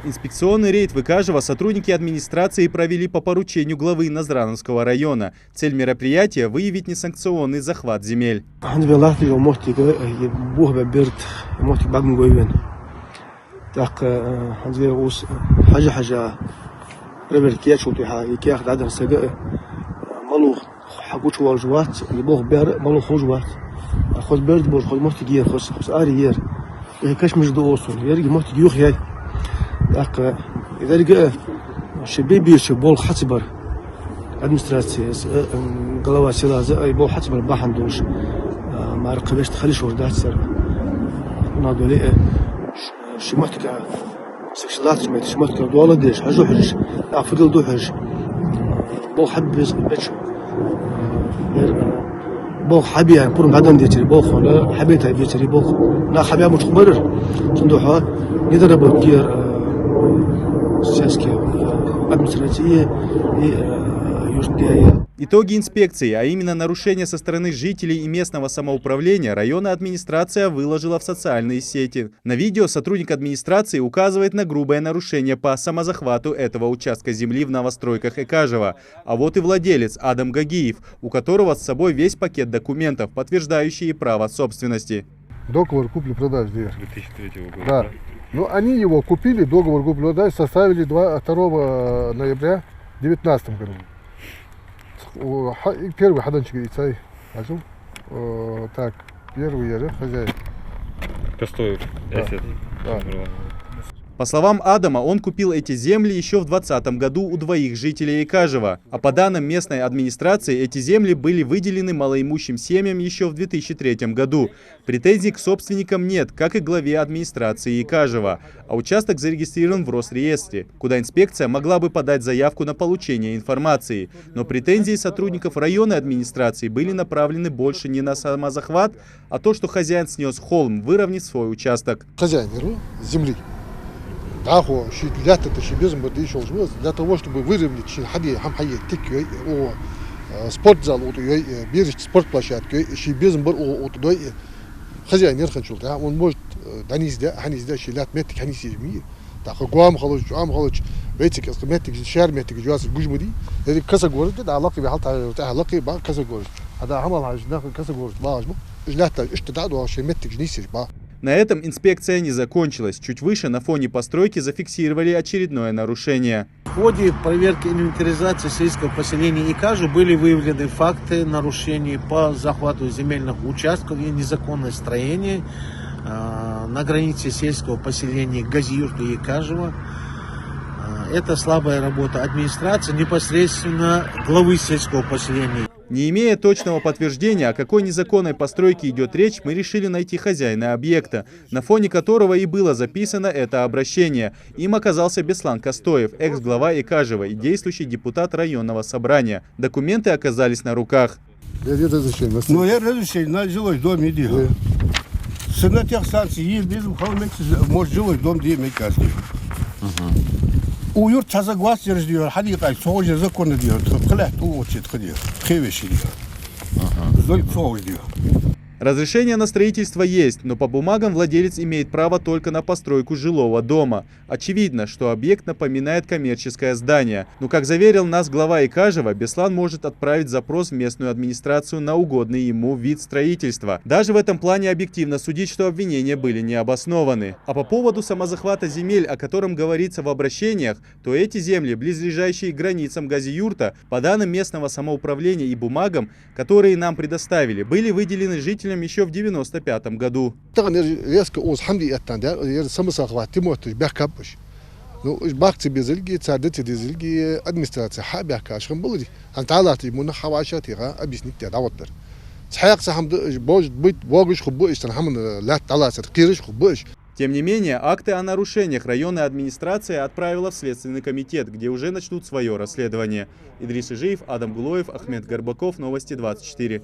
Инспекционный рейд в Икажево сотрудники администрации провели по поручению главы Назрановского района. Цель мероприятия – выявить несанкционный захват земель. администрация голова села был хатибар бахандуш маркабешт халиш урдатсер надоле шиматка сексуалат шиматка дуаладеш хажухиш афдал духиш был хаббис бич был حبيها بورم بعدين ديتري بول خلا حبيتها ديتري بول لا حبيها متخبر صندوقها يضرب كير سياسكي администрация Итоги инспекции, а именно нарушения со стороны жителей и местного самоуправления, районная администрация выложила в социальные сети. На видео сотрудник администрации указывает на грубое нарушение по самозахвату этого участка земли в новостройках Икажева. А вот и владелец Адам Гагиев, у которого с собой весь пакет документов, подтверждающие право собственности. Договор купли-продажи 2003 года. Да. Но они его купили, договор купли-продажи составили 2 ноября 2019 году. Первый хаданчик яйца. Так, первый хозяин. Костоев. Да. Да. По словам Адама, он купил эти земли еще в 2020 году у двоих жителей Икажева. А по данным местной администрации, эти земли были выделены малоимущим семьям еще в 2003 году. Претензий к собственникам нет, как и главе администрации Икажева. А участок зарегистрирован в Росреестре, куда инспекция могла бы подать заявку на получение информации. Но претензии сотрудников районной администрации были направлены больше не на самозахват, а то, что хозяин снес холм, выровняв свой участок. Хозяин земли. Для того, чтобы выровнять спортзал, спортплощадку, хозяин он может На этом инспекция не закончилась. Чуть выше на фоне постройки зафиксировали очередное нарушение. В ходе проверки инвентаризации сельского поселения Икажу были выявлены факты нарушений по захвату земельных участков и незаконное строение на границе сельского поселения Газиюрта и Икажева. Это слабая работа администрации, непосредственно главы сельского поселения. Не имея точного подтверждения, о какой незаконной постройке идет речь, мы решили найти хозяина объекта, на фоне которого и было записано это обращение. Им оказался Беслан Костоев, экс-глава Икажева и действующий депутат районного собрания. Документы оказались на руках. Я разрешение на жилой дом иди. На тех станциях может жилой дом Икажев. Уюрт согласен диyor. Hadi kay soğuk законы diyor. Kılat o çet diyor. Kıveşi diyor. Золь соğuk diyor. Разрешение на строительство есть, но по бумагам владелец имеет право только на постройку жилого дома. Очевидно, что объект напоминает коммерческое здание. Но, как заверил нас глава Икажева, Беслан может отправить запрос в местную администрацию на угодный ему вид строительства. Даже в этом плане объективно судить, что обвинения были необоснованы. А по поводу самозахвата земель, о котором говорится в обращениях, то эти земли, близлежащие к границам Газиюрта, по данным местного самоуправления и бумагам, которые нам предоставили, были выделены жителям еще в 1995 году. Тем не менее, акты о нарушениях районная администрация отправила в Следственный комитет, где уже начнут свое расследование. Идрис Ижиев, Адам Гулоев, Ахмед Горбаков, Новости 24.